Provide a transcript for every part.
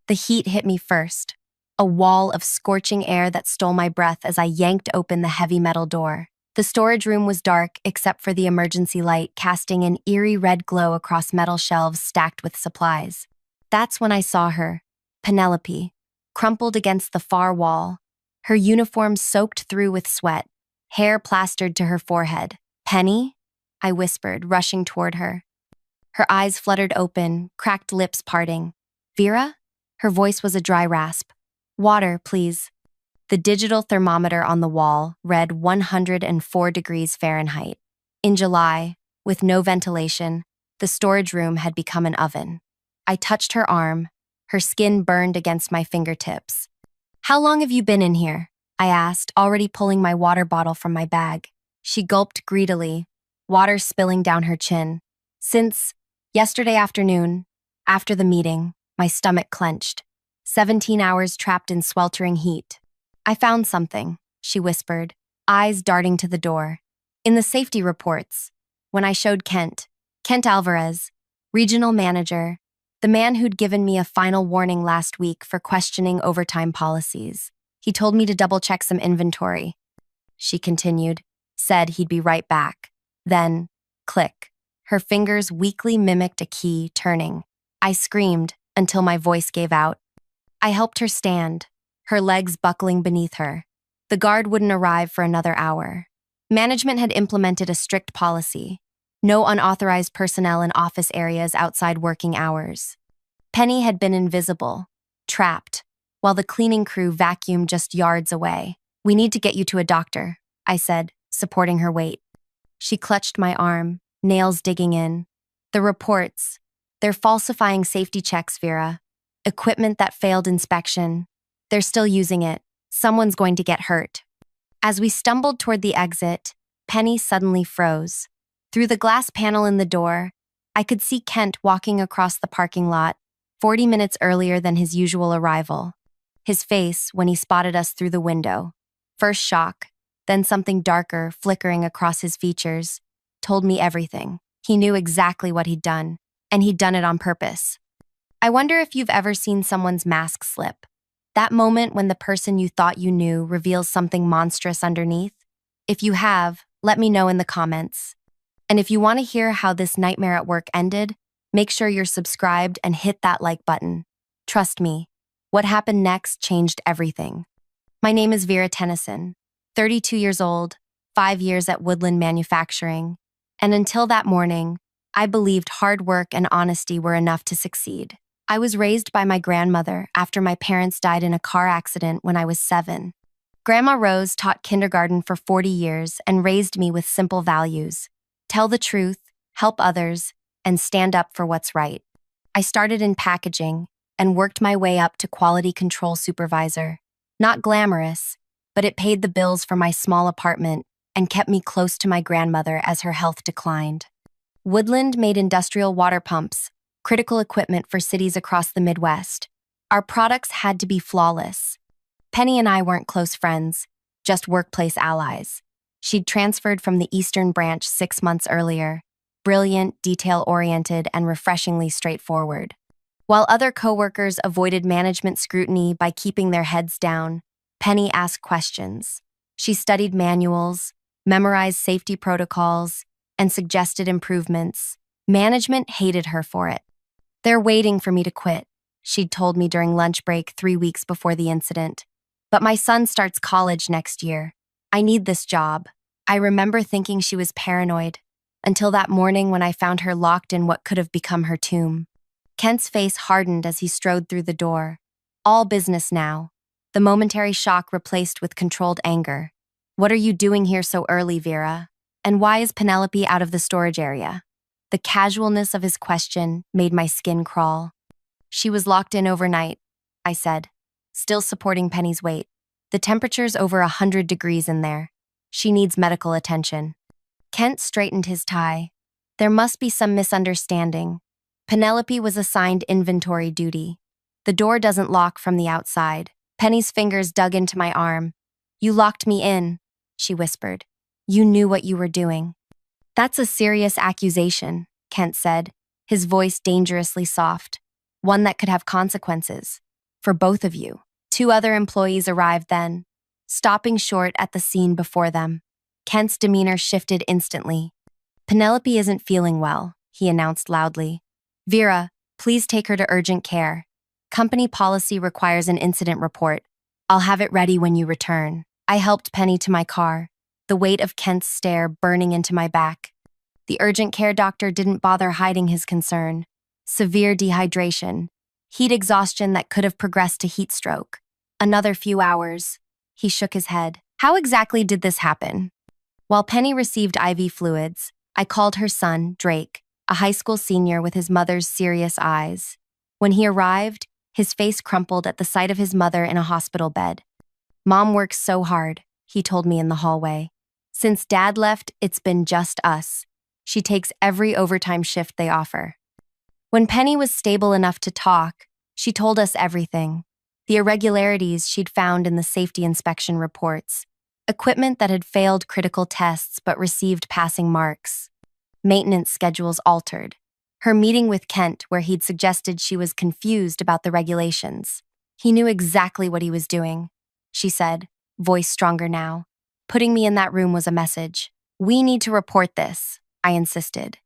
The heat hit me first, a wall of scorching air that stole my breath as I yanked open the heavy metal door. The storage room was dark except for the emergency light casting an eerie red glow across metal shelves stacked with supplies. That's when I saw her, Penelope, crumpled against the far wall, her uniform soaked through with sweat, hair plastered to her forehead. "Penny?" I whispered, rushing toward her. Her eyes fluttered open, cracked lips parting. "Vera?" Her voice was a dry rasp. "Water, please." The digital thermometer on the wall read 104 degrees Fahrenheit. In July, with no ventilation, the storage room had become an oven. I touched her arm, her skin burned against my fingertips. "How long have you been in here?" I asked, already pulling my water bottle from my bag. She gulped greedily, water spilling down her chin. "Since yesterday afternoon, after the meeting." My stomach clenched. 17 hours trapped in sweltering heat. "I found something," she whispered, eyes darting to the door. "In the safety reports." When I showed Kent Alvarez, regional manager, the man who'd given me a final warning last week for questioning overtime policies. He told me to double-check some inventory. She continued, said he'd be right back. Then, click. Her fingers weakly mimicked a key turning. I screamed until my voice gave out. I helped her stand, her legs buckling beneath her. The guard wouldn't arrive for another hour. Management had implemented a strict policy: no unauthorized personnel in office areas outside working hours. Penny had been invisible, trapped, while the cleaning crew vacuumed just yards away. "We need to get you to a doctor," I said, supporting her weight. She clutched my arm, nails digging in. "The reports. They're falsifying safety checks, Vera. Equipment that failed inspection. They're still using it. Someone's going to get hurt." As we stumbled toward the exit, Penny suddenly froze. Through the glass panel in the door, I could see Kent walking across the parking lot, 40 minutes earlier than his usual arrival. His face, when he spotted us through the window, first shock, then something darker flickering across his features, told me everything. He knew exactly what he'd done, and he'd done it on purpose. I wonder if you've ever seen someone's mask slip. That moment when the person you thought you knew reveals something monstrous underneath? If you have, let me know in the comments. And if you want to hear how this nightmare at work ended, make sure you're subscribed and hit that like button. Trust me, what happened next changed everything. My name is Vera Tennyson, 32 years old, 5 years at Woodland Manufacturing, and until that morning, I believed hard work and honesty were enough to succeed. I was raised by my grandmother after my parents died in a car accident when I was 7. Grandma Rose taught kindergarten for 40 years and raised me with simple values: tell the truth, help others, and stand up for what's right. I started in packaging and worked my way up to quality control supervisor. Not glamorous, but it paid the bills for my small apartment and kept me close to my grandmother as her health declined. Woodland made industrial water pumps, critical equipment for cities across the Midwest. Our products had to be flawless. Penny and I weren't close friends, just workplace allies. She'd transferred from the Eastern Branch 6 months earlier, brilliant, detail-oriented, and refreshingly straightforward. While other coworkers avoided management scrutiny by keeping their heads down, Penny asked questions. She studied manuals, memorized safety protocols, and suggested improvements. Management hated her for it. "They're waiting for me to quit," she'd told me during lunch break 3 weeks before the incident. "But my son starts college next year. I need this job." I remember thinking she was paranoid, until that morning when I found her locked in what could have become her tomb. Kent's face hardened as he strode through the door. All business now, the momentary shock replaced with controlled anger. "What are you doing here so early, Vera? And why is Penelope out of the storage area?" The casualness of his question made my skin crawl. "She was locked in overnight," I said, still supporting Penny's weight. "The temperature's over 100 degrees in there. She needs medical attention." Kent straightened his tie. "There must be some misunderstanding. Penelope was assigned inventory duty. The door doesn't lock from the outside." Penny's fingers dug into my arm. "You locked me in," she whispered. "You knew what you were doing." "That's a serious accusation," Kent said, his voice dangerously soft. "One that could have consequences." for both of you. Two other employees arrived then, stopping short at the scene before them. Kent's demeanor shifted instantly. Penelope isn't feeling well, he announced loudly. Vera, please take her to urgent care. Company policy requires an incident report. I'll have it ready when you return. I helped Penny to my car, the weight of Kent's stare burning into my back. The urgent care doctor didn't bother hiding his concern. Severe dehydration, heat exhaustion that could have progressed to heat stroke. Another few hours. He shook his head. How exactly did this happen? While Penny received IV fluids, I called her son, Drake, a high school senior with his mother's serious eyes. When he arrived, his face crumpled at the sight of his mother in a hospital bed. Mom works so hard, he told me in the hallway. Since Dad left, it's been just us. She takes every overtime shift they offer. When Penny was stable enough to talk, she told us everything. The irregularities she'd found in the safety inspection reports. Equipment that had failed critical tests but received passing marks. Maintenance schedules altered. Her meeting with Kent where he'd suggested she was confused about the regulations. He knew exactly what he was doing, she said, voice stronger now. Putting me in that room was a message. We need to report this, I insisted.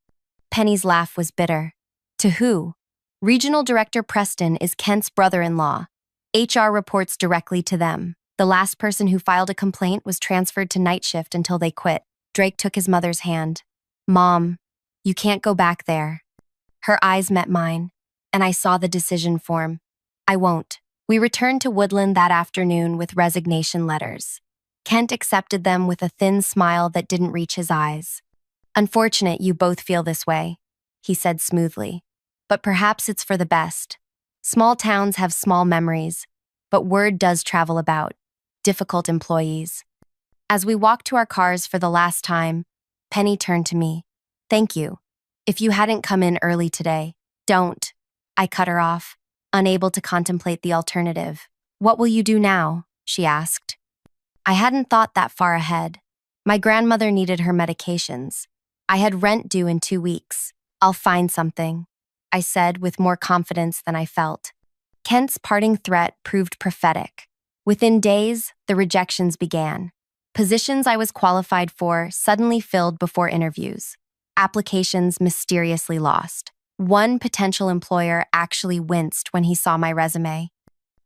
Penny's laugh was bitter. To who? Regional Director Preston is Kent's brother-in-law. HR reports directly to them. The last person who filed a complaint was transferred to night shift until they quit. Drake took his mother's hand. Mom, you can't go back there. Her eyes met mine, and I saw the decision form. I won't. We returned to Woodland that afternoon with resignation letters. Kent accepted them with a thin smile that didn't reach his eyes. Unfortunate you both feel this way, he said smoothly. But perhaps it's for the best. Small towns have small memories, but word does travel about. Difficult employees. As we walked to our cars for the last time, Penny turned to me. Thank you. If you hadn't come in early today, don't. I cut her off, unable to contemplate the alternative. What will you do now? She asked. I hadn't thought that far ahead. My grandmother needed her medications. I had rent due in 2 weeks. I'll find something, I said with more confidence than I felt. Kent's parting threat proved prophetic. Within days, the rejections began. Positions I was qualified for suddenly filled before interviews. Applications mysteriously lost. One potential employer actually winced when he saw my resume.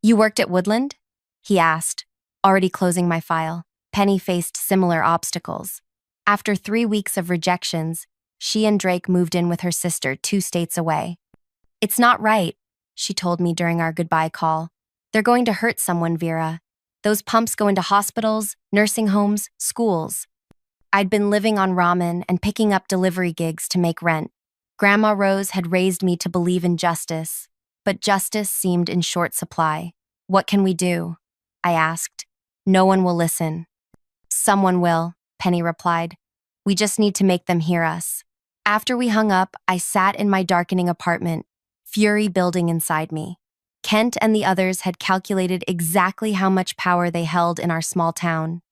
You worked at Woodland? He asked, already closing my file. Penny faced similar obstacles. After 3 weeks of rejections, she and Drake moved in with her sister 2 states away. It's not right, she told me during our goodbye call. They're going to hurt someone, Vera. Those pumps go into hospitals, nursing homes, schools. I'd been living on ramen and picking up delivery gigs to make rent. Grandma Rose had raised me to believe in justice, but justice seemed in short supply. What can we do? I asked. No one will listen. Someone will, Penny replied. We just need to make them hear us. After we hung up, I sat in my darkening apartment, fury building inside me. Kent and the others had calculated exactly how much power they held in our small town.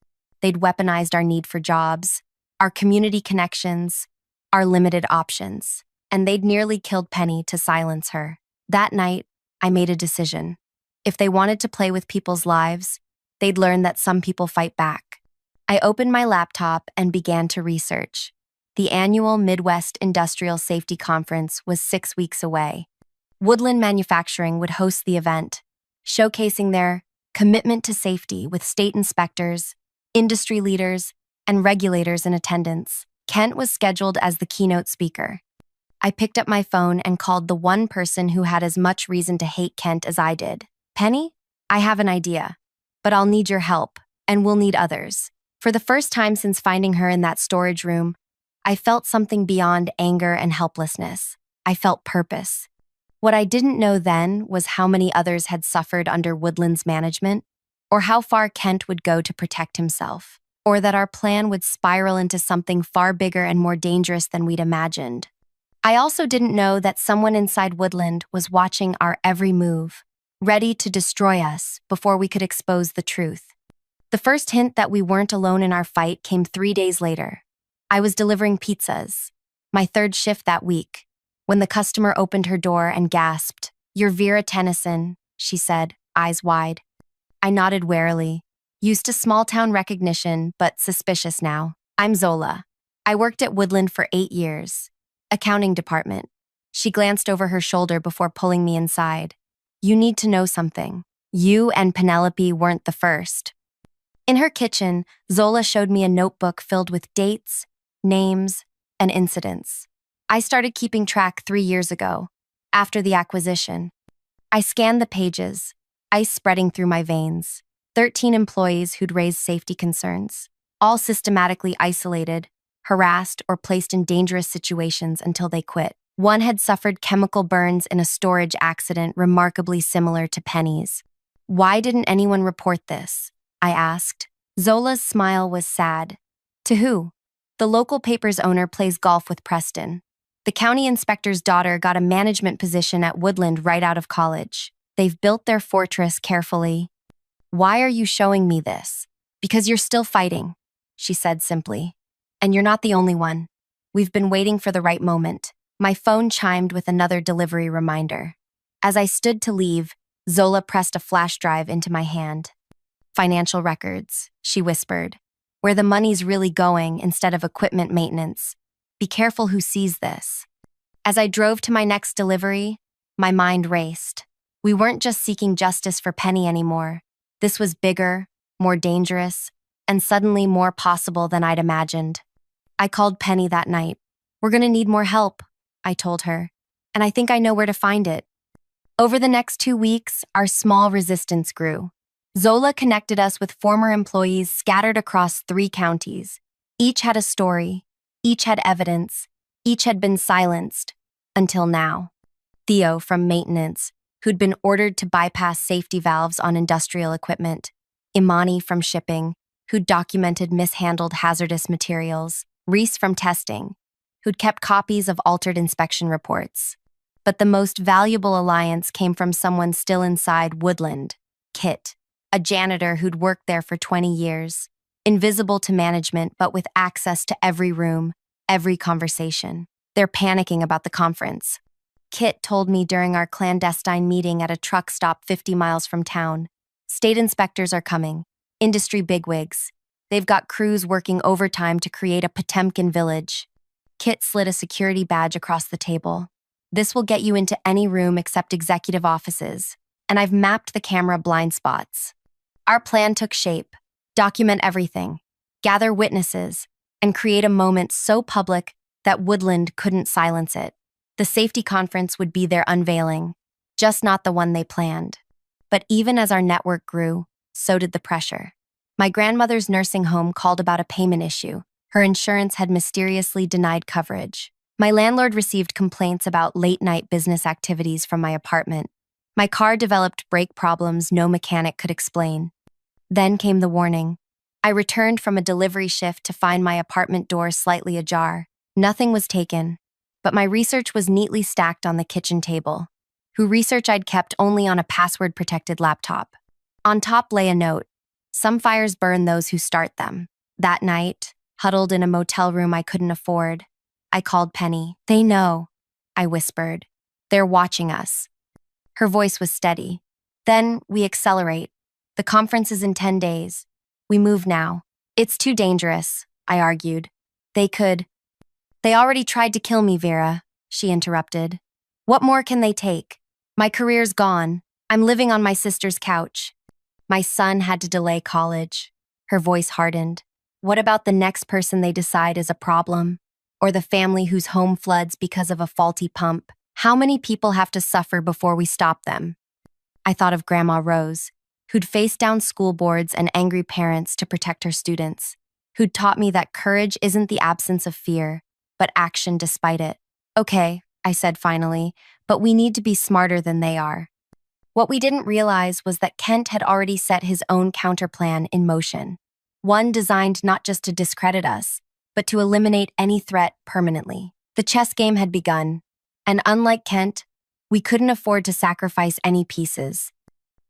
They'd weaponized our need for jobs, our community connections, our limited options, and they'd nearly killed Penny to silence her. That night, I made a decision. If they wanted to play with people's lives, they'd learn that some people fight back. I opened my laptop and began to research. The annual Midwest Industrial Safety Conference was 6 weeks away. Woodland Manufacturing would host the event, showcasing their commitment to safety with state inspectors, industry leaders, and regulators in attendance. Kent was scheduled as the keynote speaker. I picked up my phone and called the one person who had as much reason to hate Kent as I did. Penny, I have an idea, but I'll need your help, and we'll need others. For the first time since finding her in that storage room, I felt something beyond anger and helplessness. I felt purpose. What I didn't know then was how many others had suffered under Woodland's management, or how far Kent would go to protect himself, or that our plan would spiral into something far bigger and more dangerous than we'd imagined. I also didn't know that someone inside Woodland was watching our every move, ready to destroy us before we could expose the truth. The first hint that we weren't alone in our fight came 3 days later. I was delivering pizzas, my 3rd shift that week, when the customer opened her door and gasped, "You're Vera Tennyson," she said, eyes wide. I nodded warily, used to small-town recognition, but suspicious now. I'm Zola. I worked at Woodland for 8 years. Accounting department. She glanced over her shoulder before pulling me inside. You need to know something. You and Penelope weren't the first. In her kitchen, Zola showed me a notebook filled with dates, names, and incidents. I started keeping track 3 years ago, after the acquisition. I scanned the pages, ice spreading through my veins. 13 employees who'd raised safety concerns, all systematically isolated, harassed, or placed in dangerous situations until they quit. One had suffered chemical burns in a storage accident remarkably similar to Penny's. Why didn't anyone report this? I asked. Zola's smile was sad. To who? The local paper's owner plays golf with Preston. The county inspector's daughter got a management position at Woodland right out of college. They've built their fortress carefully. Why are you showing me this? Because you're still fighting, she said simply. And you're not the only one. We've been waiting for the right moment. My phone chimed with another delivery reminder. As I stood to leave, Zola pressed a flash drive into my hand. Financial records, she whispered. Where the money's really going instead of equipment maintenance. Be careful who sees this. As I drove to my next delivery, my mind raced. We weren't just seeking justice for Penny anymore. This was bigger, more dangerous, and suddenly more possible than I'd imagined. I called Penny that night. We're gonna need more help, I told her, and I think I know where to find it. Over the next 2 weeks, our small resistance grew. Zola connected us with former employees scattered across 3 counties. Each had a story, each had evidence, each had been silenced, until now. Theo from maintenance, who'd been ordered to bypass safety valves on industrial equipment. Imani from shipping, who'd documented mishandled hazardous materials. Reese from testing, who'd kept copies of altered inspection reports. But the most valuable alliance came from someone still inside Woodland, Kit, a janitor who'd worked there for 20 years, invisible to management but with access to every room, every conversation. They're panicking about the conference. Kit told me during our clandestine meeting at a truck stop 50 miles from town. State inspectors are coming, industry bigwigs. They've got crews working overtime to create a Potemkin village. Kit slid a security badge across the table. This will get you into any room except executive offices, and I've mapped the camera blind spots. Our plan took shape. Document everything, gather witnesses, and create a moment so public that Woodland couldn't silence it. The safety conference would be their unveiling, just not the one they planned. But even as our network grew, so did the pressure. My grandmother's nursing home called about a payment issue. Her insurance had mysteriously denied coverage. My landlord received complaints about late-night business activities from my apartment. My car developed brake problems no mechanic could explain. Then came the warning. I returned from a delivery shift to find my apartment door slightly ajar. Nothing was taken, but my research was neatly stacked on the kitchen table. Research I'd kept only on a password-protected laptop. On top lay a note. Some fires burn those who start them. That night, huddled in a motel room I couldn't afford, I called Penny. They know, I whispered. They're watching us. Her voice was steady. Then we accelerate. The conference is in 10 days. We move now. It's too dangerous, I argued. They already tried to kill me, Vera, she interrupted. What more can they take? My career's gone. I'm living on my sister's couch. My son had to delay college. Her voice hardened. What about the next person they decide is a problem? Or the family whose home floods because of a faulty pump? How many people have to suffer before we stop them? I thought of Grandma Rose, who'd faced down school boards and angry parents to protect her students, who'd taught me that courage isn't the absence of fear, but action despite it. Okay, I said finally, but we need to be smarter than they are. What we didn't realize was that Kent had already set his own counterplan in motion. One designed not just to discredit us, but to eliminate any threat permanently. The chess game had begun, and unlike Kent, we couldn't afford to sacrifice any pieces.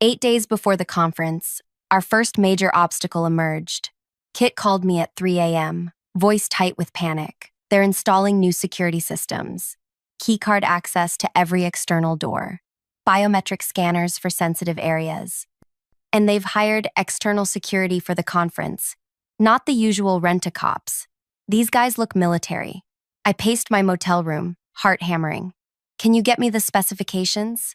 8 days before the conference, our first major obstacle emerged. Kit called me at 3 a.m., voice tight with panic. They're installing new security systems, keycard access to every external door, biometric scanners for sensitive areas. And they've hired external security for the conference, not the usual rent-a-cops. These guys look military. I paced my motel room, heart hammering. Can you get me the specifications?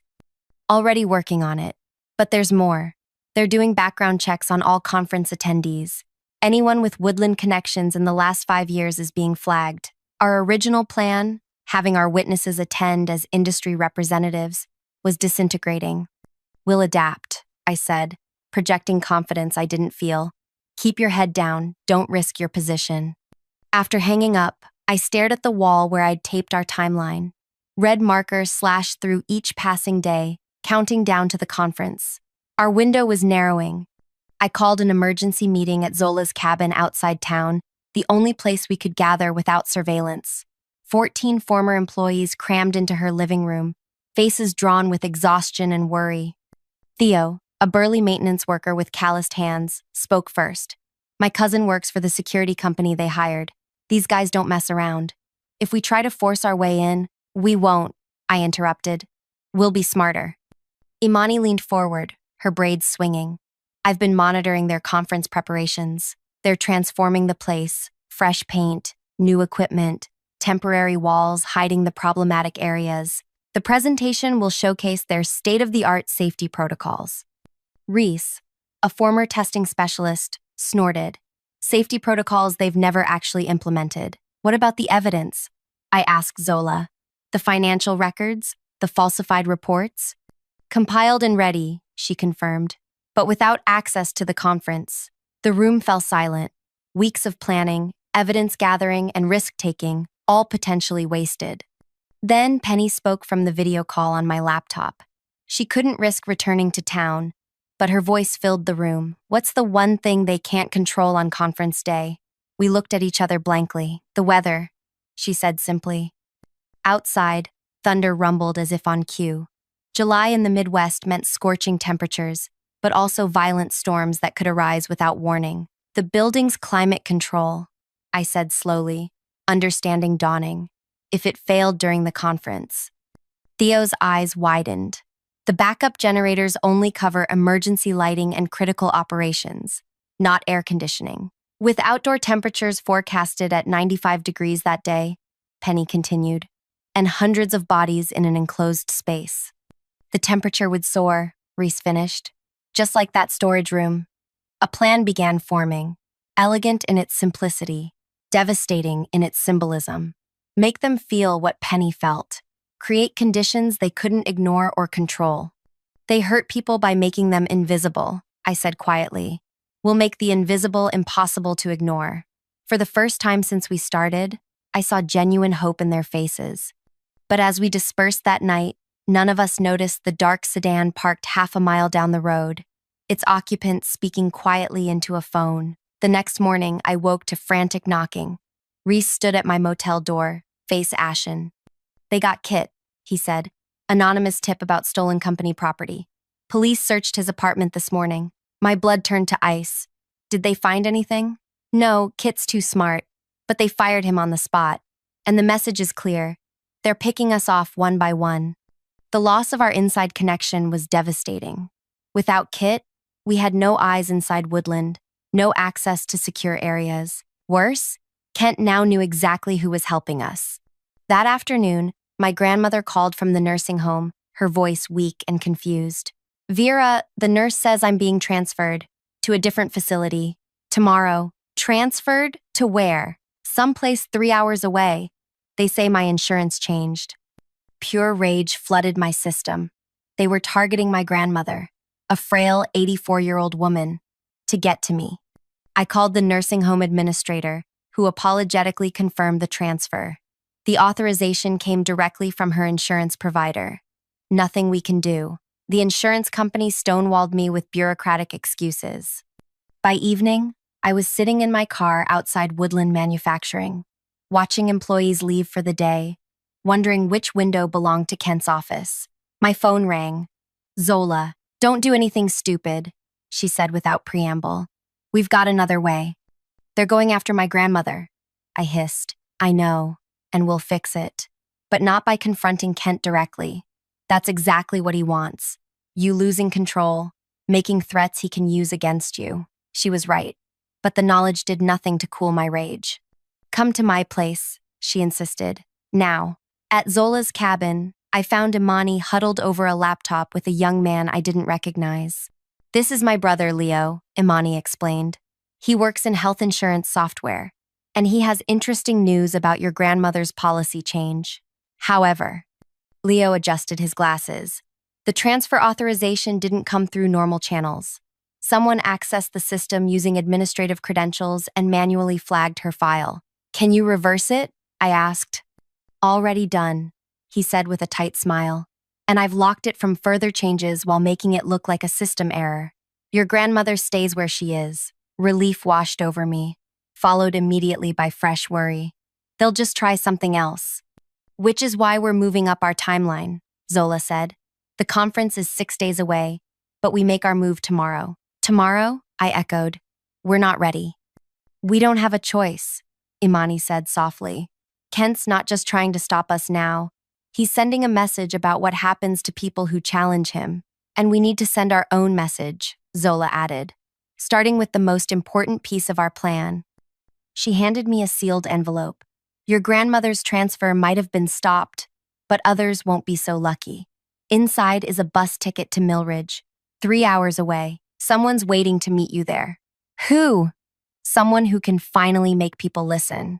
Already working on it. But there's more. They're doing background checks on all conference attendees. Anyone with Woodland connections in the last 5 years is being flagged. Our original plan, having our witnesses attend as industry representatives, was disintegrating. We'll adapt, I said, projecting confidence I didn't feel. Keep your head down, don't risk your position. After hanging up, I stared at the wall where I'd taped our timeline. Red markers slashed through each passing day, counting down to the conference. Our window was narrowing. I called an emergency meeting at Zola's cabin outside town, the only place we could gather without surveillance. 14 former employees crammed into her living room, faces drawn with exhaustion and worry. Theo, a burly maintenance worker with calloused hands, spoke first. My cousin works for the security company they hired. These guys don't mess around. If we try to force our way in, we won't, I interrupted. We'll be smarter. Imani leaned forward, her braids swinging. I've been monitoring their conference preparations. They're transforming the place, fresh paint, new equipment, temporary walls hiding the problematic areas. The presentation will showcase their state-of-the-art safety protocols. Reese, a former testing specialist, snorted. Safety protocols they've never actually implemented. What about the evidence? I asked Zola. The financial records? The falsified reports? Compiled and ready, she confirmed, but without access to the conference. The room fell silent. Weeks of planning, evidence gathering, and risk-taking, all potentially wasted. Then Penny spoke from the video call on my laptop. She couldn't risk returning to town, but her voice filled the room. What's the one thing they can't control on conference day? We looked at each other blankly. The weather, she said simply. Outside, thunder rumbled as if on cue. July in the Midwest meant scorching temperatures, but also violent storms that could arise without warning. The building's climate control, I said slowly, understanding dawning. If it failed during the conference. Theo's eyes widened. The backup generators only cover emergency lighting and critical operations, not air conditioning. With outdoor temperatures forecasted at 95 degrees that day, Penny continued, and hundreds of bodies in an enclosed space. The temperature would soar, Reese finished, just like that storage room. A plan began forming, elegant in its simplicity, devastating in its symbolism. Make them feel what Penny felt. Create conditions they couldn't ignore or control. They hurt people by making them invisible, I said quietly. We'll make the invisible impossible to ignore. For the first time since we started, I saw genuine hope in their faces. But as we dispersed that night, none of us noticed the dark sedan parked half a mile down the road, its occupant speaking quietly into a phone. The next morning, I woke to frantic knocking. Reese stood at my motel door, face ashen. They got Kit, he said. Anonymous tip about stolen company property. Police searched his apartment this morning. My blood turned to ice. Did they find anything? No, Kit's too smart. But they fired him on the spot. And the message is clear. They're picking us off one by one. The loss of our inside connection was devastating. Without Kit, we had no eyes inside Woodland, no access to secure areas. Worse, Kent now knew exactly who was helping us. That afternoon, my grandmother called from the nursing home, her voice weak and confused. Vera, the nurse says I'm being transferred to a different facility. Tomorrow. Transferred to where? Someplace 3 hours away. They say my insurance changed. Pure rage flooded my system. They were targeting my grandmother, a frail 84-year-old woman, to get to me. I called the nursing home administrator, who apologetically confirmed the transfer. The authorization came directly from her insurance provider. Nothing we can do. The insurance company stonewalled me with bureaucratic excuses. By evening, I was sitting in my car outside Woodland Manufacturing, watching employees leave for the day, wondering which window belonged to Kent's office. My phone rang. Zola, don't do anything stupid, she said without preamble. We've got another way. They're going after my grandmother. I hissed. I know, and we'll fix it. But not by confronting Kent directly. That's exactly what he wants. You losing control, making threats he can use against you. She was right, but the knowledge did nothing to cool my rage. Come to my place, she insisted. Now. At Zola's cabin, I found Imani huddled over a laptop with a young man I didn't recognize. This is my brother, Leo, Imani explained. He works in health insurance software, and he has interesting news about your grandmother's policy change. However, Leo adjusted his glasses. The transfer authorization didn't come through normal channels. Someone accessed the system using administrative credentials and manually flagged her file. Can you reverse it? I asked. Already done, he said with a tight smile. And I've locked it from further changes while making it look like a system error. Your grandmother stays where she is. Relief washed over me, followed immediately by fresh worry. They'll just try something else. Which is why we're moving up our timeline, Zola said. The conference is 6 days away, but we make our move tomorrow. Tomorrow? I echoed. We're not ready. We don't have a choice, Imani said softly. Kent's not just trying to stop us now. He's sending a message about what happens to people who challenge him. And we need to send our own message, Zola added, starting with the most important piece of our plan. She handed me a sealed envelope. Your grandmother's transfer might have been stopped, but others won't be so lucky. Inside is a bus ticket to Millridge, 3 hours away. Someone's waiting to meet you there. Who? Someone who can finally make people listen.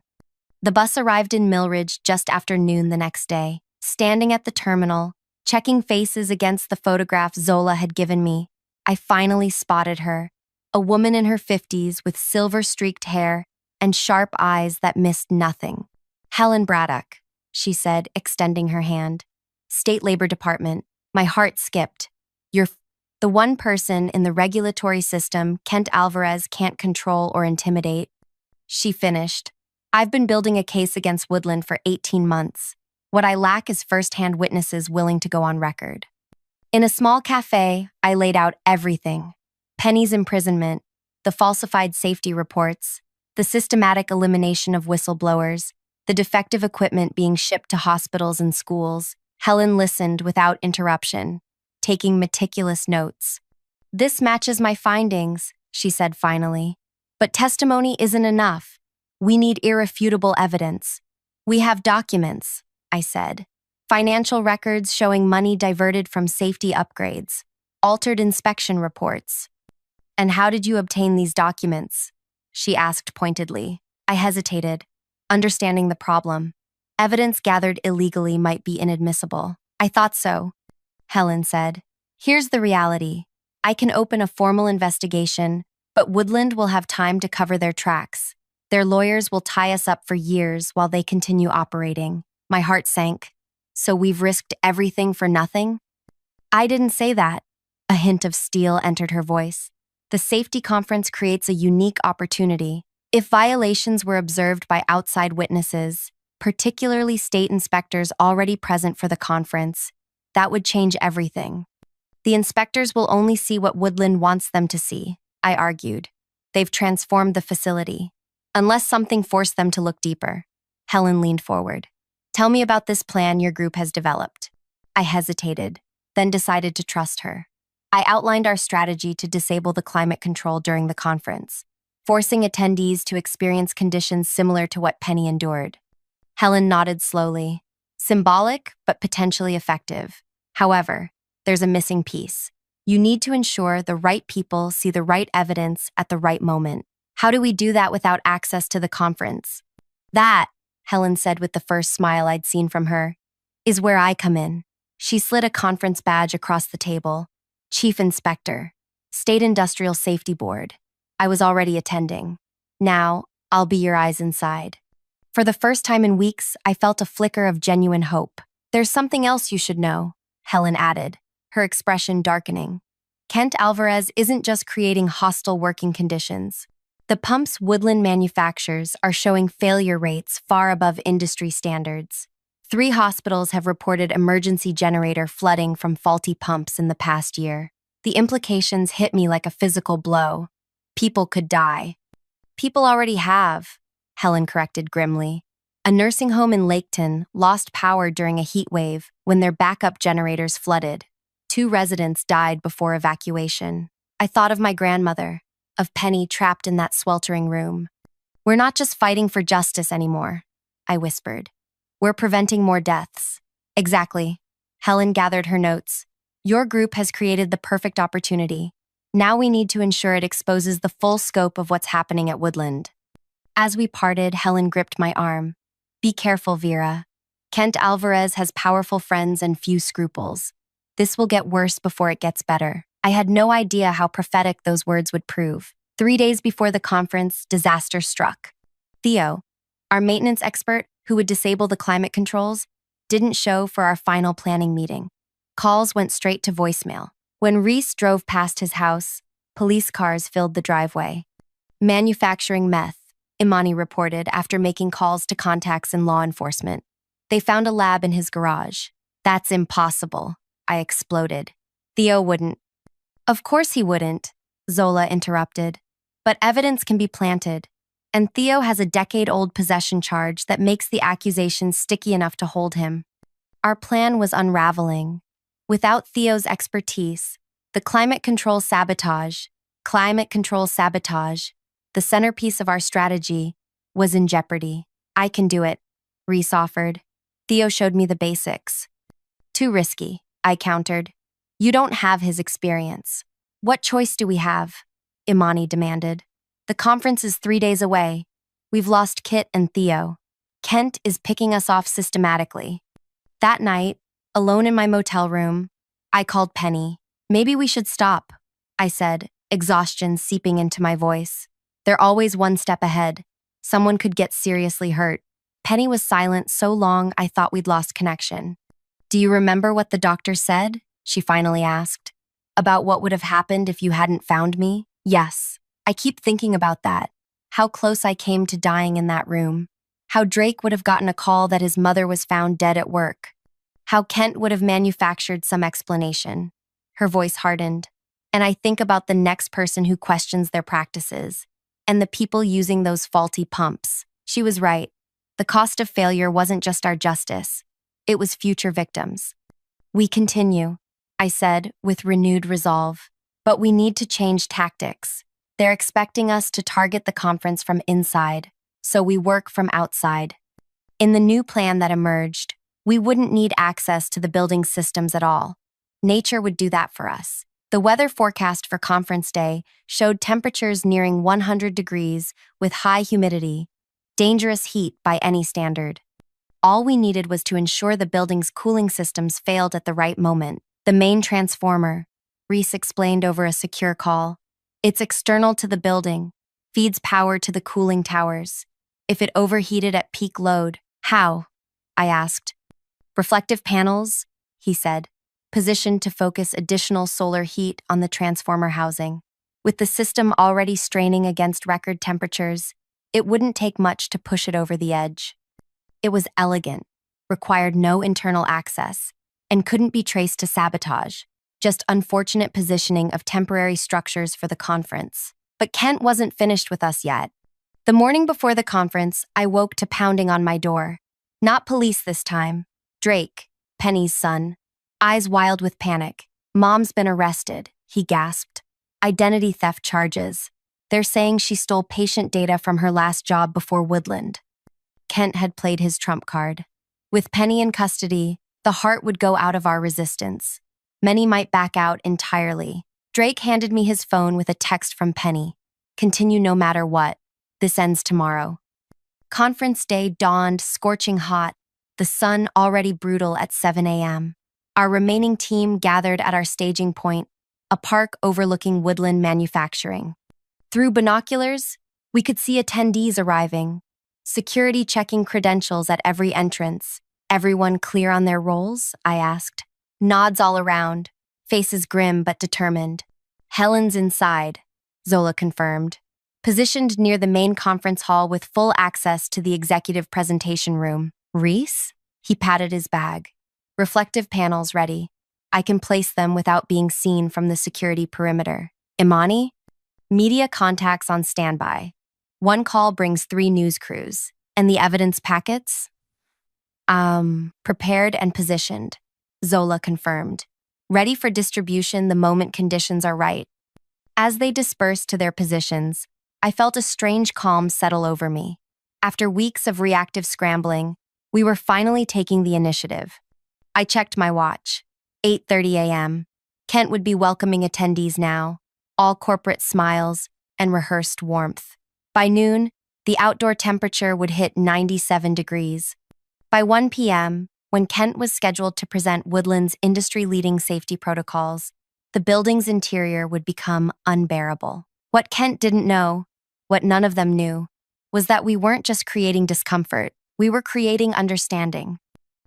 The bus arrived in Millridge just after noon the next day. Standing at the terminal, checking faces against the photograph Zola had given me, I finally spotted her, a woman in her 50s with silver-streaked hair and sharp eyes that missed nothing. Helen Braddock, she said, extending her hand. State Labor Department. My heart skipped. You're the one person in the regulatory system Kent Alvarez can't control or intimidate. She finished. I've been building a case against Woodland for 18 months. What I lack is first-hand witnesses willing to go on record. In a small cafe, I laid out everything. Penny's imprisonment, the falsified safety reports, the systematic elimination of whistleblowers, the defective equipment being shipped to hospitals and schools. Helen listened without interruption, taking meticulous notes. This matches my findings, she said finally. But testimony isn't enough. We need irrefutable evidence. We have documents, I said. Financial records showing money diverted from safety upgrades, altered inspection reports. And how did you obtain these documents? She asked pointedly. I hesitated, understanding the problem. Evidence gathered illegally might be inadmissible. I thought so, Helen said. Here's the reality. I can open a formal investigation, but Woodland will have time to cover their tracks. Their lawyers will tie us up for years while they continue operating. My heart sank. So we've risked everything for nothing? I didn't say that. A hint of steel entered her voice. The safety conference creates a unique opportunity. If violations were observed by outside witnesses, particularly state inspectors already present for the conference, that would change everything. The inspectors will only see what Woodland wants them to see, I argued. They've transformed the facility. Unless something forced them to look deeper. Helen leaned forward. Tell me about this plan your group has developed. I hesitated, then decided to trust her. I outlined our strategy to disable the climate control during the conference, forcing attendees to experience conditions similar to what Penny endured. Helen nodded slowly. Symbolic, but potentially effective. However, there's a missing piece. You need to ensure the right people see the right evidence at the right moment. How do we do that without access to the conference? That, Helen said with the first smile I'd seen from her, is where I come in. She slid a conference badge across the table. Chief Inspector, State Industrial Safety Board. I was already attending. Now, I'll be your eyes inside. For the first time in weeks, I felt a flicker of genuine hope. There's something else you should know, Helen added, her expression darkening. Kent Alvarez isn't just creating hostile working conditions. The pumps Woodland manufactures are showing failure rates far above industry standards. 3 hospitals have reported emergency generator flooding from faulty pumps in the past year. The implications hit me like a physical blow. People could die. People already have, Helen corrected grimly. A nursing home in Laketon lost power during a heat wave when their backup generators flooded. 2 residents died before evacuation. I thought of my grandmother, of Penny trapped in that sweltering room. We're not just fighting for justice anymore, I whispered. We're preventing more deaths. Exactly. Helen gathered her notes. Your group has created the perfect opportunity. Now we need to ensure it exposes the full scope of what's happening at Woodland. As we parted, Helen gripped my arm. Be careful, Vera. Kent Alvarez has powerful friends and few scruples. This will get worse before it gets better. I had no idea how prophetic those words would prove. 3 days before the conference, disaster struck. Theo, our maintenance expert who would disable the climate controls, didn't show for our final planning meeting. Calls went straight to voicemail. When Reese drove past his house, police cars filled the driveway. Manufacturing meth, Imani reported after making calls to contacts in law enforcement. They found a lab in his garage. That's impossible, I exploded. Theo wouldn't. Of course he wouldn't, Zola interrupted. But evidence can be planted, and Theo has a decade-old possession charge that makes the accusations sticky enough to hold him. Our plan was unraveling. Without Theo's expertise, the climate control sabotage, the centerpiece of our strategy, was in jeopardy. I can do it, Reese offered. Theo showed me the basics. Too risky, I countered. You don't have his experience. What choice do we have? Imani demanded. The conference is 3 days away. We've lost Kit and Theo. Kent is picking us off systematically. That night, alone in my motel room, I called Penny. Maybe we should stop, I said, exhaustion seeping into my voice. They're always one step ahead. Someone could get seriously hurt. Penny was silent so long I thought we'd lost connection. Do you remember what the doctor said? She finally asked. About what would have happened if you hadn't found me? Yes. I keep thinking about that. How close I came to dying in that room. How Drake would have gotten a call that his mother was found dead at work. How Kent would have manufactured some explanation. Her voice hardened. And I think about the next person who questions their practices. And the people using those faulty pumps. She was right. The cost of failure wasn't just our justice. It was future victims. We continue, I said with renewed resolve. But we need to change tactics. They're expecting us to target the conference from inside, so we work from outside. In the new plan that emerged, we wouldn't need access to the building's systems at all. Nature would do that for us. The weather forecast for conference day showed temperatures nearing 100 degrees with high humidity, dangerous heat by any standard. All we needed was to ensure the building's cooling systems failed at the right moment. The main transformer, Reese explained over a secure call. It's external to the building, feeds power to the cooling towers. If it overheated at peak load, how? I asked. Reflective panels, he said, positioned to focus additional solar heat on the transformer housing. With the system already straining against record temperatures, it wouldn't take much to push it over the edge. It was elegant, required no internal access, and couldn't be traced to sabotage, just unfortunate positioning of temporary structures for the conference. But Kent wasn't finished with us yet. The morning before the conference, I woke to pounding on my door. Not police this time. Drake, Penny's son. Eyes wild with panic. Mom's been arrested, he gasped. Identity theft charges. They're saying she stole patient data from her last job before Woodland. Kent had played his trump card. With Penny in custody, the heart would go out of our resistance. Many might back out entirely. Drake handed me his phone with a text from Penny. Continue no matter what. This ends tomorrow. Conference day dawned scorching hot, the sun already brutal at 7 a.m. Our remaining team gathered at our staging point, a park overlooking Woodland manufacturing. Through binoculars, we could see attendees arriving, security checking credentials at every entrance. Everyone clear on their roles? I asked. Nods all around, faces grim but determined. Helen's inside, Zola confirmed. Positioned near the main conference hall with full access to the executive presentation room. Reese? He patted his bag. Reflective panels ready. I can place them without being seen from the security perimeter. Imani? Media contacts on standby. One call brings 3 news crews. And the evidence packets? Prepared and positioned, Zola confirmed. Ready for distribution the moment conditions are right. As they dispersed to their positions, I felt a strange calm settle over me. After weeks of reactive scrambling, we were finally taking the initiative. I checked my watch. 8:30 a.m. Kent would be welcoming attendees now, all corporate smiles and rehearsed warmth. By noon, the outdoor temperature would hit 97 degrees. By 1 p.m., when Kent was scheduled to present Woodland's industry-leading safety protocols, the building's interior would become unbearable. What Kent didn't know, what none of them knew, was that we weren't just creating discomfort, we were creating understanding.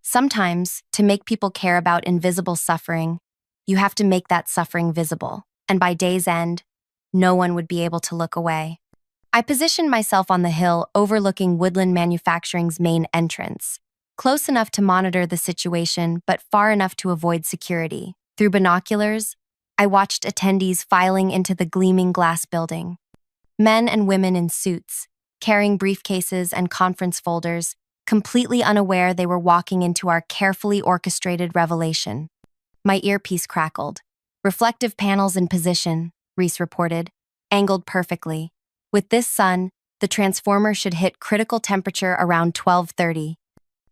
Sometimes, to make people care about invisible suffering, you have to make that suffering visible, and by day's end, no one would be able to look away. I positioned myself on the hill overlooking Woodland Manufacturing's main entrance, close enough to monitor the situation but far enough to avoid security. Through binoculars, I watched attendees filing into the gleaming glass building. Men and women in suits, carrying briefcases and conference folders, completely unaware they were walking into our carefully orchestrated revelation. My earpiece crackled. Reflective panels in position, Reese reported, angled perfectly. With this sun, the transformer should hit critical temperature around 12:30.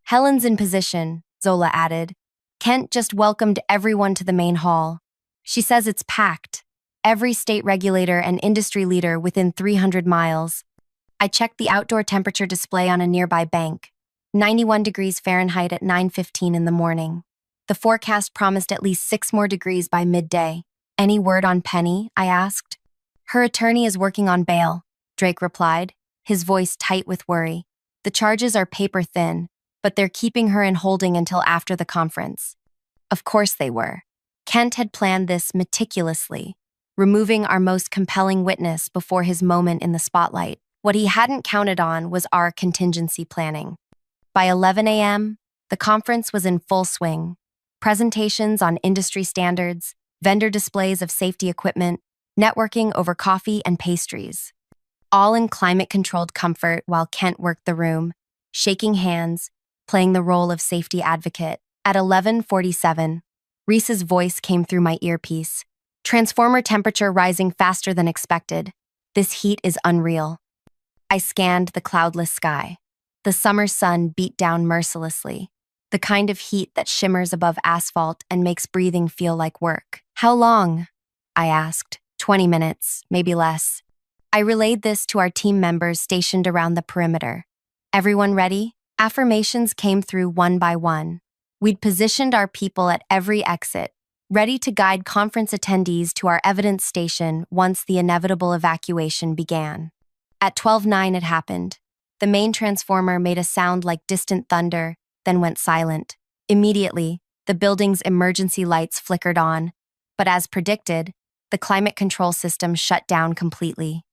Helen's in position, Zola added. Kent just welcomed everyone to the main hall. She says it's packed. Every state regulator and industry leader within 300 miles. I checked the outdoor temperature display on a nearby bank. 91 degrees Fahrenheit at 9:15 in the morning. The forecast promised at least 6 more degrees by midday. Any word on Penny? I asked. Her attorney is working on bail, Drake replied, his voice tight with worry. The charges are paper thin, but they're keeping her in holding until after the conference. Of course they were. Kent had planned this meticulously, removing our most compelling witness before his moment in the spotlight. What he hadn't counted on was our contingency planning. By 11 a.m., the conference was in full swing. Presentations on industry standards, vendor displays of safety equipment, networking over coffee and pastries. All in climate-controlled comfort while Kent worked the room, shaking hands, playing the role of safety advocate. At 11:47, Reese's voice came through my earpiece. Transformer temperature rising faster than expected. This heat is unreal. I scanned the cloudless sky. The summer sun beat down mercilessly, the kind of heat that shimmers above asphalt and makes breathing feel like work. How long? I asked. 20 minutes, maybe less. I relayed this to our team members stationed around the perimeter. Everyone ready? Affirmations came through one by one. We'd positioned our people at every exit, ready to guide conference attendees to our evidence station once the inevitable evacuation began. At 12:09 it happened. The main transformer made a sound like distant thunder, then went silent. Immediately, the building's emergency lights flickered on, but as predicted, the climate control system shut down completely.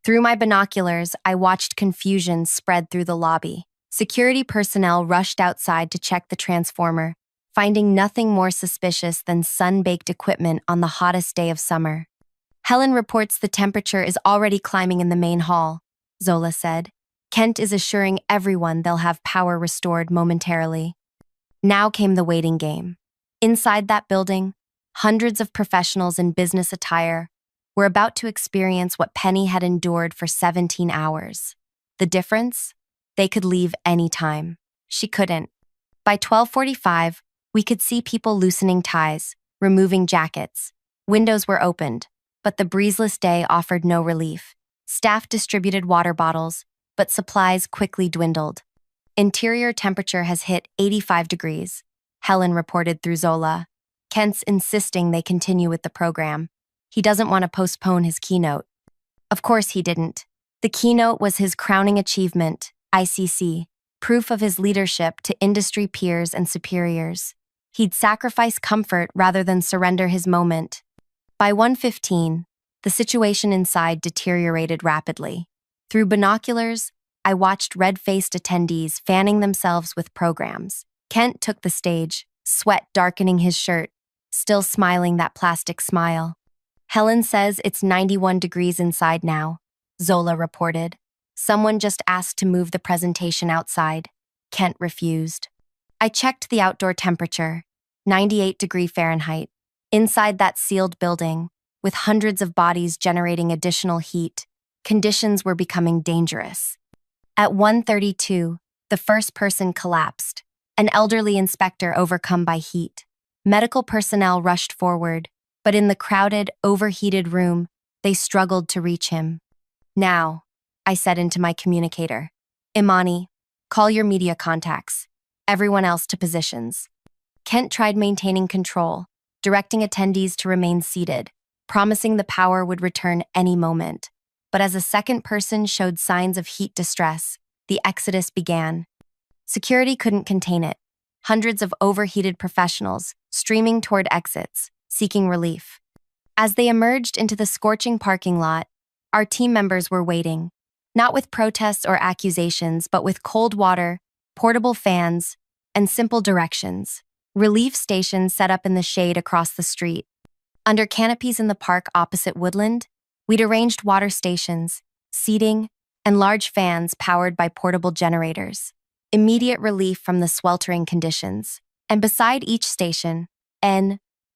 Through my binoculars, I watched confusion spread through the lobby. Security personnel rushed outside to check the transformer, finding nothing more suspicious than sun-baked equipment on the hottest day of summer. Helen reports the temperature is already climbing in the main hall, Zola said. Kent is assuring everyone they'll have power restored momentarily. Now came the waiting game. Inside that building, hundreds of professionals in business attire were about to experience what Penny had endured for 17 hours. The difference? They could leave any time. She couldn't. By 12:45, we could see people loosening ties, removing jackets. Windows were opened, but the breezeless day offered no relief. Staff distributed water bottles, but supplies quickly dwindled. Interior temperature has hit 85 degrees, Helen reported through Zola. Kent's insisting they continue with the program. He doesn't want to postpone his keynote. Of course he didn't. The keynote was his crowning achievement, ICC, proof of his leadership to industry peers and superiors. He'd sacrifice comfort rather than surrender his moment. By 1:15, the situation inside deteriorated rapidly. Through binoculars, I watched red-faced attendees fanning themselves with programs. Kent took the stage, sweat darkening his shirt, still smiling that plastic smile. Helen says it's 91 degrees inside now, Zola reported. Someone just asked to move the presentation outside. Kent refused. I checked the outdoor temperature, 98 Fahrenheit. Inside that sealed building, with hundreds of bodies generating additional heat, conditions were becoming dangerous. At 1:32, the first person collapsed, an elderly inspector overcome by heat. Medical personnel rushed forward, but in the crowded, overheated room, they struggled to reach him. "Now," I said into my communicator, "Imani, call your media contacts. Everyone else to positions." Kent tried maintaining control, directing attendees to remain seated, promising the power would return any moment. But as a second person showed signs of heat distress, the exodus began. Security couldn't contain it. Hundreds of overheated professionals streaming toward exits, seeking relief. As they emerged into the scorching parking lot, our team members were waiting, not with protests or accusations, but with cold water, portable fans, and simple directions. Relief stations set up in the shade across the street. Under canopies in the park opposite Woodland, we'd arranged water stations, seating, and large fans powered by portable generators. Immediate relief from the sweltering conditions. And beside each station,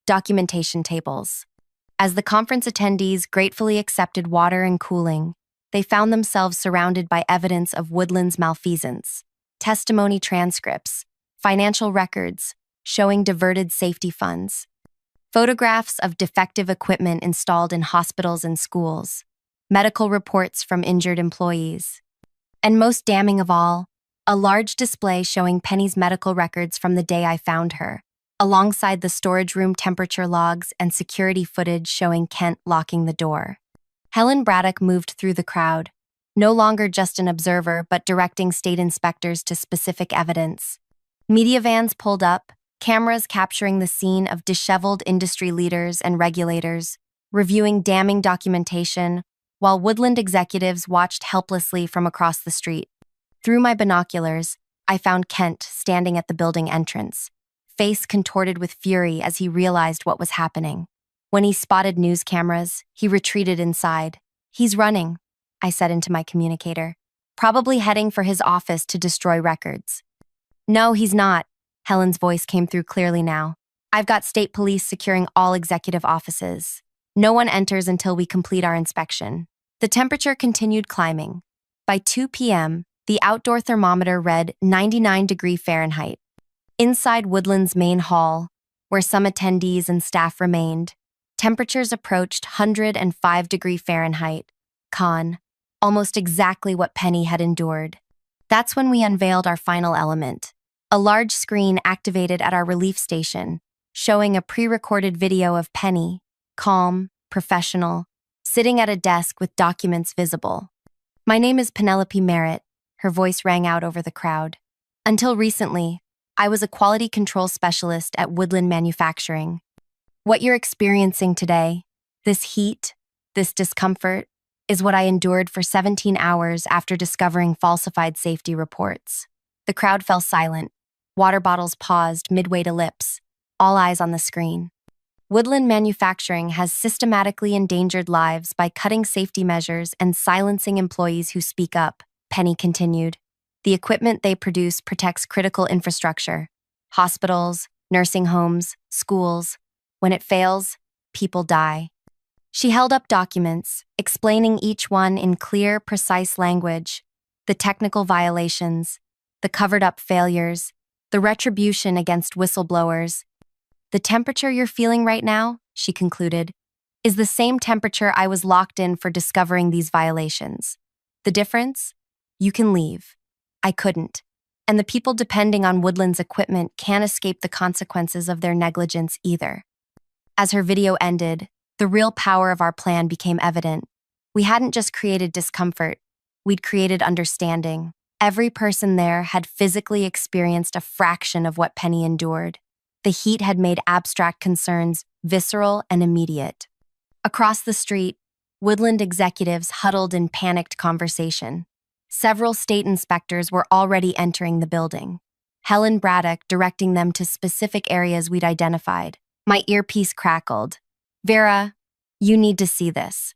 documentation tables. As the conference attendees gratefully accepted water and cooling, they found themselves surrounded by evidence of Woodland's malfeasance, testimony transcripts, financial records showing diverted safety funds, photographs of defective equipment installed in hospitals and schools, medical reports from injured employees, and most damning of all, a large display showing Penny's medical records from the day I found her, alongside the storage room temperature logs and security footage showing Kent locking the door. Helen Braddock moved through the crowd, no longer just an observer but directing state inspectors to specific evidence. Media vans pulled up, cameras capturing the scene of disheveled industry leaders and regulators, reviewing damning documentation, while Woodland executives watched helplessly from across the street. Through my binoculars, I found Kent standing at the building entrance, face contorted with fury as he realized what was happening. When he spotted news cameras, he retreated inside. "He's running," I said into my communicator, "probably heading for his office to destroy records." "No, he's not." Helen's voice came through clearly now. "I've got state police securing all executive offices. No one enters until we complete our inspection." The temperature continued climbing. By 2 p.m., the outdoor thermometer read 99 Fahrenheit. Inside Woodland's main hall, where some attendees and staff remained, temperatures approached 105 Fahrenheit. Almost exactly what Penny had endured. That's when we unveiled our final element. A large screen activated at our relief station, showing a pre-recorded video of Penny, calm, professional, sitting at a desk with documents visible. "My name is Penelope Merritt," her voice rang out over the crowd. "Until recently, I was a quality control specialist at Woodland Manufacturing. What you're experiencing today, this heat, this discomfort, is what I endured for 17 hours after discovering falsified safety reports." The crowd fell silent. Water bottles paused midway to lips, all eyes on the screen. Woodland Manufacturing has systematically endangered lives by cutting safety measures and silencing employees who speak up, Penny continued. The equipment they produce protects critical infrastructure, hospitals, nursing homes, schools. When it fails, people die. She held up documents, explaining each one in clear, precise language, the technical violations, the covered-up failures, the retribution against whistleblowers. "The temperature you're feeling right now," she concluded, "is the same temperature I was locked in for discovering these violations. The difference? You can leave. I couldn't. And the people depending on Woodland's equipment can't escape the consequences of their negligence either." As her video ended, the real power of our plan became evident. We hadn't just created discomfort, we'd created understanding. Every person there had physically experienced a fraction of what Penny endured. The heat had made abstract concerns visceral and immediate. Across the street, Woodland executives huddled in panicked conversation. Several state inspectors were already entering the building, Helen Braddock directing them to specific areas we'd identified. My earpiece crackled. "Vera, you need to see this."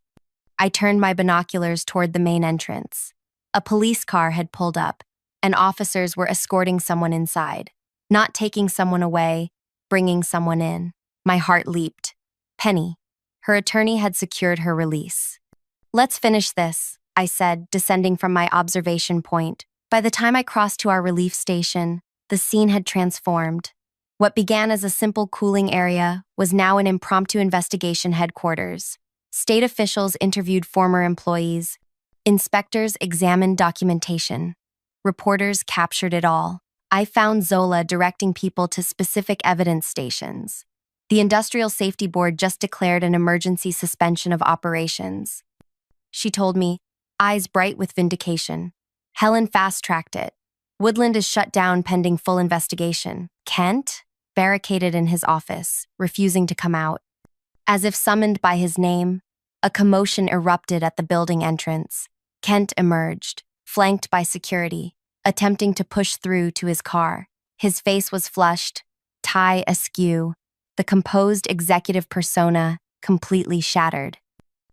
I turned my binoculars toward the main entrance. A police car had pulled up, and officers were escorting someone inside, not taking someone away, bringing someone in. My heart leaped. Penny. Her attorney had secured her release. "Let's finish this," I said, descending from my observation point. By the time I crossed to our relief station, the scene had transformed. What began as a simple cooling area was now an impromptu investigation headquarters. State officials interviewed former employees. Inspectors examined documentation. Reporters captured it all. I found Zola directing people to specific evidence stations. The Industrial Safety Board just declared an emergency suspension of operations. She told me, eyes bright with vindication. Helen fast-tracked it. Woodland is shut down pending full investigation. Kent? Barricaded in his office, refusing to come out. As if summoned by his name, a commotion erupted at the building entrance. Kent emerged, flanked by security, attempting to push through to his car. His face was flushed, tie askew, the composed executive persona completely shattered.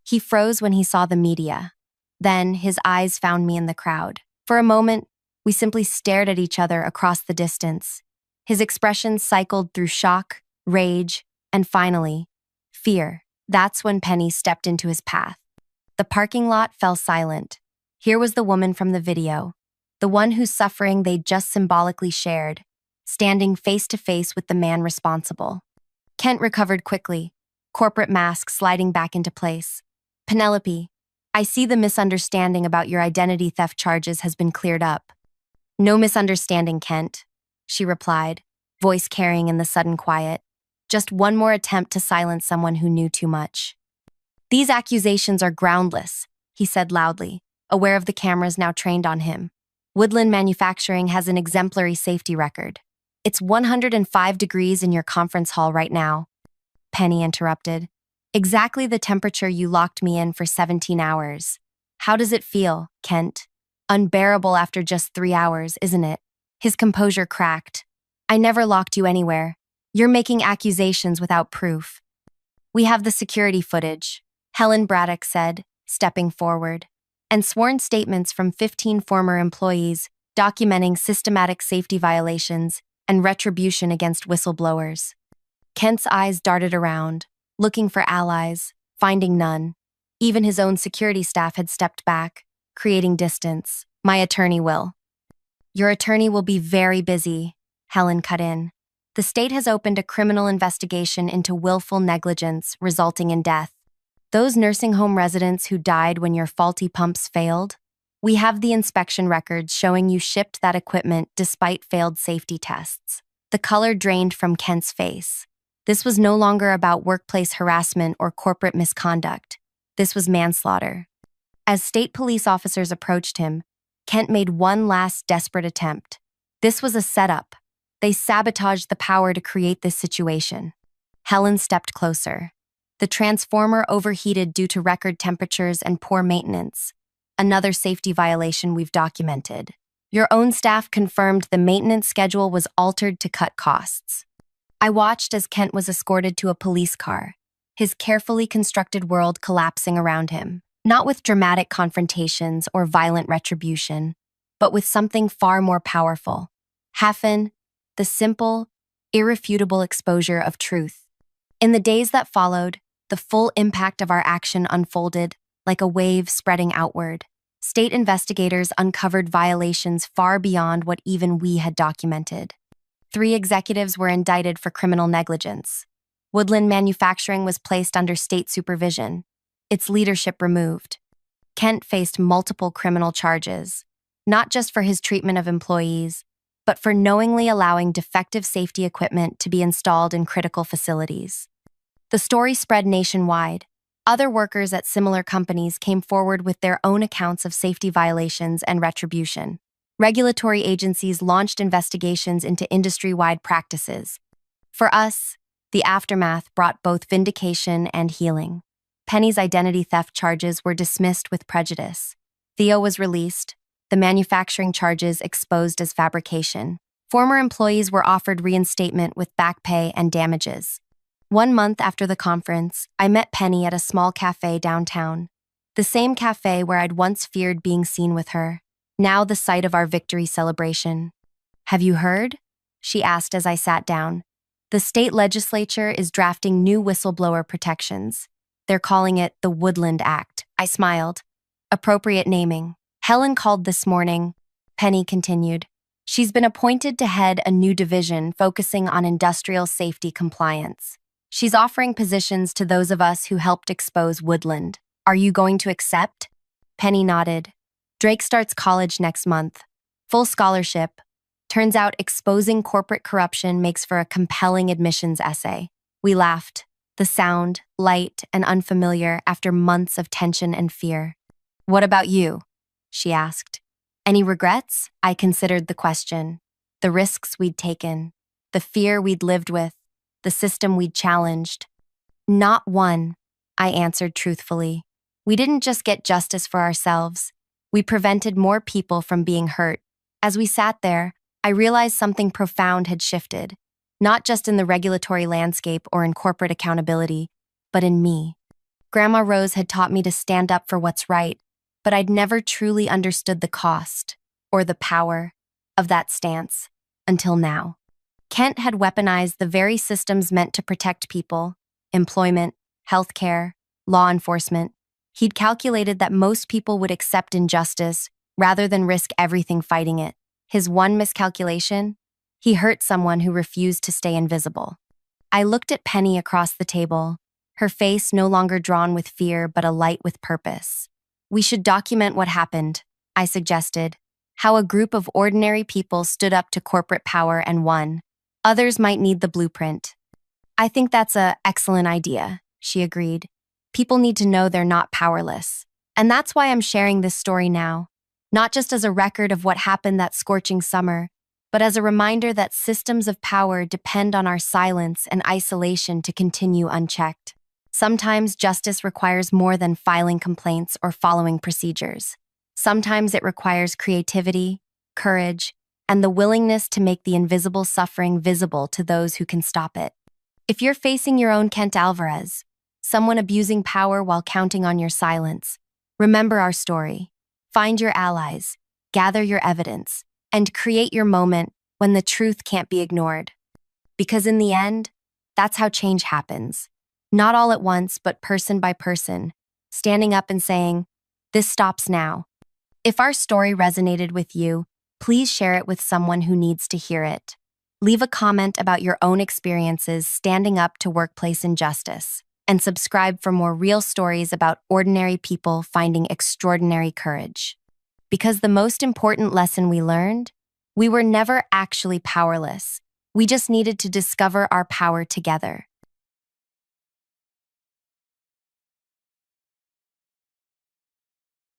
He froze when he saw the media. Then his eyes found me in the crowd. For a moment, we simply stared at each other across the distance. His expressions cycled through shock, rage, and finally, fear. That's when Penny stepped into his path. The parking lot fell silent. Here was the woman from the video, the one whose suffering they'd just symbolically shared, standing face to face with the man responsible. Kent recovered quickly, corporate mask sliding back into place. "Penelope, I see the misunderstanding about your identity theft charges has been cleared up." "No misunderstanding, Kent," she replied, voice carrying in the sudden quiet. "Just one more attempt to silence someone who knew too much." "These accusations are groundless," he said loudly, aware of the cameras now trained on him. "Woodland Manufacturing has an exemplary safety record. It's 105 degrees in your conference hall right now." Penny interrupted. "Exactly the temperature you locked me in for 17 hours. How does it feel, Kent? Unbearable after just 3 hours, isn't it?" His composure cracked. "I never locked you anywhere. You're making accusations without proof." "We have the security footage," Helen Braddock said, stepping forward, "and sworn statements from 15 former employees documenting systematic safety violations and retribution against whistleblowers." Kent's eyes darted around, looking for allies, finding none. Even his own security staff had stepped back, creating distance. "My attorney will." "Your attorney will be very busy," Helen cut in. "The state has opened a criminal investigation into willful negligence resulting in death. Those nursing home residents who died when your faulty pumps failed? We have the inspection records showing you shipped that equipment despite failed safety tests." The color drained from Kent's face. This was no longer about workplace harassment or corporate misconduct. This was manslaughter. As state police officers approached him, Kent made one last desperate attempt. This was a setup. They sabotaged the power to create this situation. Helen stepped closer. "The transformer overheated due to record temperatures and poor maintenance. Another safety violation we've documented. Your own staff confirmed the maintenance schedule was altered to cut costs." I watched as Kent was escorted to a police car, his carefully constructed world collapsing around him, not with dramatic confrontations or violent retribution, but with something far more powerful. Hafen, the simple, irrefutable exposure of truth. In the days that followed, the full impact of our action unfolded like a wave spreading outward. State investigators uncovered violations far beyond what even we had documented. 3 executives were indicted for criminal negligence. Woodland Manufacturing was placed under state supervision, its leadership removed. Kent faced multiple criminal charges, not just for his treatment of employees, but for knowingly allowing defective safety equipment to be installed in critical facilities. The story spread nationwide. Other workers at similar companies came forward with their own accounts of safety violations and retribution. Regulatory agencies launched investigations into industry-wide practices. For us, the aftermath brought both vindication and healing. Penny's identity theft charges were dismissed with prejudice. Theo was released, the manufacturing charges exposed as fabrication. Former employees were offered reinstatement with back pay and damages. 1 month after the conference, I met Penny at a small cafe downtown. The same cafe where I'd once feared being seen with her. now the site of our victory celebration. Have you heard? She asked as I sat down. The state legislature is drafting new whistleblower protections. They're calling it the Woodland Act. I smiled. Appropriate naming. Helen called this morning. Penny continued. She's been appointed to head a new division focusing on industrial safety compliance. She's offering positions to those of us who helped expose Woodland. Are you going to accept? Penny nodded. Drake starts college next month. Full scholarship. Turns out exposing corporate corruption makes for a compelling admissions essay. We laughed. The sound, light, and unfamiliar after months of tension and fear. What about you? She asked. Any regrets? I considered the question. The risks we'd taken. The fear we'd lived with. The system we'd challenged. Not one, I answered truthfully. We didn't just get justice for ourselves. We prevented more people from being hurt. As we sat there, I realized something profound had shifted, not just in the regulatory landscape or in corporate accountability, but in me. Grandma Rose had taught me to stand up for what's right, but I'd never truly understood the cost or the power of that stance until now. Kent had weaponized the very systems meant to protect people, employment, healthcare, law enforcement. He'd calculated that most people would accept injustice rather than risk everything fighting it. His one miscalculation? He hurt someone who refused to stay invisible. I looked at Penny across the table, her face no longer drawn with fear but alight with purpose. We should document what happened, I suggested, how a group of ordinary people stood up to corporate power and won. Others might need the blueprint. I think that's an excellent idea, she agreed. People need to know they're not powerless. And that's why I'm sharing this story now. Not just as a record of what happened that scorching summer, but as a reminder that systems of power depend on our silence and isolation to continue unchecked. Sometimes justice requires more than filing complaints or following procedures. Sometimes it requires creativity, courage, and the willingness to make the invisible suffering visible to those who can stop it. If you're facing your own Kent Alvarez, someone abusing power while counting on your silence, remember our story. Find your allies, gather your evidence, and create your moment when the truth can't be ignored. Because in the end, that's how change happens. Not all at once, but person by person, standing up and saying, "This stops now." If our story resonated with you, please share it with someone who needs to hear it. Leave a comment about your own experiences standing up to workplace injustice, and subscribe for more real stories about ordinary people finding extraordinary courage. Because the most important lesson we learned, we were never actually powerless. We just needed to discover our power together.